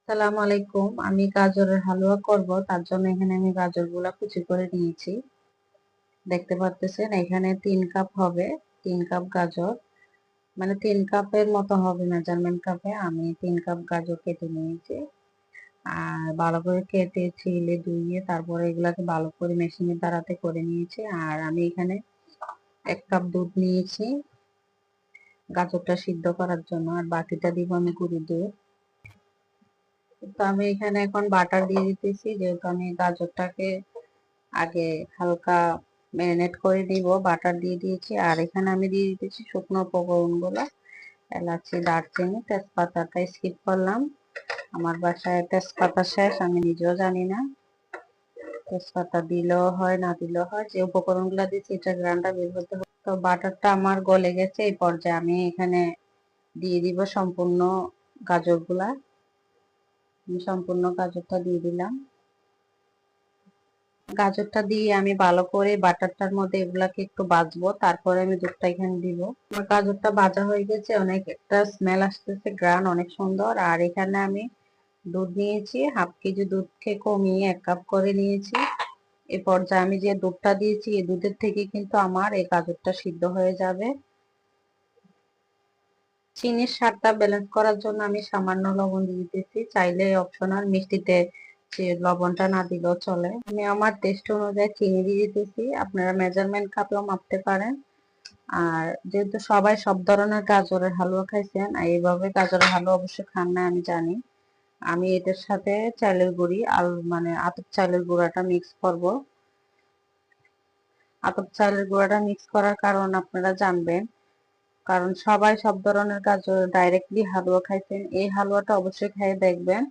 আসসালামু আলাইকুম। আমি গাজরের হালুয়া করব, তার জন্য এখানে আমি গাজরগুলা কুচি করে নিয়েছি। দেখতে পাচ্ছেন এখানে 3 কাপ হবে, 3 কাপ গাজর, মানে 3 কাপের মতো হবে মেজারমেন্ট কাপে। আমি 3 কাপ গাজর কেটে নিয়েছি আর ভালো করে কেটে ছিলে ধুইয়ে তারপরে এগুলাকে ভালো করে মেশিনের দ্বারাতে করে নিয়েছি। আর আমি এখানে 1 কাপ দুধ নিয়েছি গাজরটা সিদ্ধ করার জন্য, আর বাকিটা দিব আমি গুঁড়ো দুধ। তো আমি এখানে এখন বাটার দিয়ে দিতেছি, যেহেতু আমি গাজরটাকে আগে হালকা ম্যারিনেট করে দিব। বাটার দিয়ে দিয়েছি আর এখানে আমি দিয়ে দিতেছি শুকনো উপকরণগুলো, এলাচি, দারচিনি, তেজপাতাটা স্কিপ করলাম। আমার বাসায় তেজপাতা শেষ, আমি নিজেও জানি না তেজপাতা দিলেও হয় না দিলেও হয়। যে উপকরণগুলো দিচ্ছি এটা গ্রানটা বের হতে হবে। তো বাটারটা আমার গলে গেছে, এই পর্যায়ে আমি এখানে দিয়ে দিব সম্পূর্ণ গাজরগুলা। আমি সম্পূর্ণ গাজরটা দিয়ে দিলাম। গাজরটা দিয়ে আমি ভালো করে বাটারটার মধ্যে এগুলাকে একটু ভাজবো, তারপরে আমি দুধটা এখানে দিব। আমার গাজরটা ভাজা হয়ে গেছে, অনেক একটা স্মেল আসতেছে, গ্রান অনেক সুন্দর। আর এখানে আমি দুধ নিয়েছি, হাফ কেজি দুধকে কমিয়ে 1 কাপ করে নিয়েছি। এ পর্যায়ে আমি যে দুধটা দিয়েছি এই দুধের থেকে কিন্তু আমার এই গাজরটা সিদ্ধ হয়ে যাবে। চিনির স্বাদটা ব্যালেন্স করার জন্য আমি সামান্য লবণ দিয়ে দিতেছি, চাইলে অপশনাল, মিষ্টিতে যে লবণটা না দিলেও চলে। আমি আমার টেস্ট অনুযায়ী চিনি দিয়ে দিতেছি, আপনারা মেজারমেন্ট কাপেও মাপতে পারেন। আর যেহেতু সবাই সব ধরনের গাজরের হালুয়া খাইছেন, আর এইভাবে গাজরের হালুয়া অবশ্যই খান না আমি জানি। আমি এটার সাথে চালের গুঁড়ি আর মানে আতপ চালের গুঁড়াটা মিক্স করব। আতপ চালের গুঁড়াটা মিক্স করার কারণ আপনারা জানবেন, কারণ সবাই সব ধরনের গাজর ডাইরেক্টলি হালুয়া খাইছেন, এই হালুয়াটা অবশ্যই খেয়ে দেখবেন।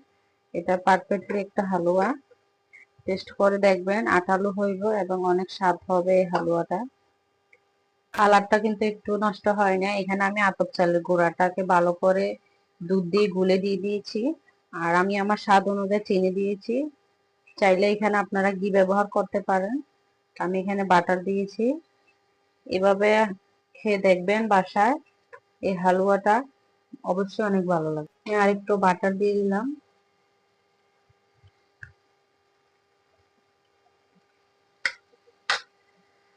এটা পারফেক্টলি একটা হালুয়া, টেস্ট করে দেখবেন, আঠালো হইব এবং অনেক স্বাদ হবে এই হালুয়াটা। কালারটা কিন্তু একটু নষ্ট হয় না। এখানে আমি আতপ চালের গুঁড়াটাকে ভালো করে দুধ দিয়ে গুলে দিয়ে দিয়েছি, আর আমি আমার স্বাদ অনুযায়ী চিনি দিয়েছি। চাইলে এখানে আপনারা ঘি ব্যবহার করতে পারেন, আমি এখানে বাটার দিয়েছি। এভাবে খেয়ে দেখবেন বাসায়, এই হালুয়াটা অবশ্যই অনেক ভালো লাগে। আমি আরেকটু বাটার দিয়ে দিলাম।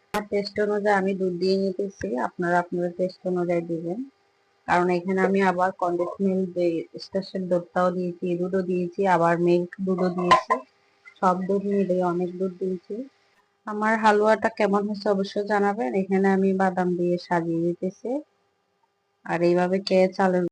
আমার টেস্ট অনুযায়ী আমি দুধ দিয়ে নিতেছি, আপনারা আপনাদের টেস্ট অনুযায়ী দিবেন। কারণ এখানে আমি আবার কনডেন্স মিল্ক স্পেশাল দুধটাও দিয়েছি, দুধও দিয়েছি, আবার মিল্ক দুধও দিয়েছি, সব দুধ মিলে অনেক দুধ দিয়েছি। আমার হালুয়াটা কেমন হয়েছে অবশ্যই জানাবেন। এখানে আমি বাদাম দিয়ে সাজিয়ে দিতেছি, আর এইভাবে খেয়ে চালের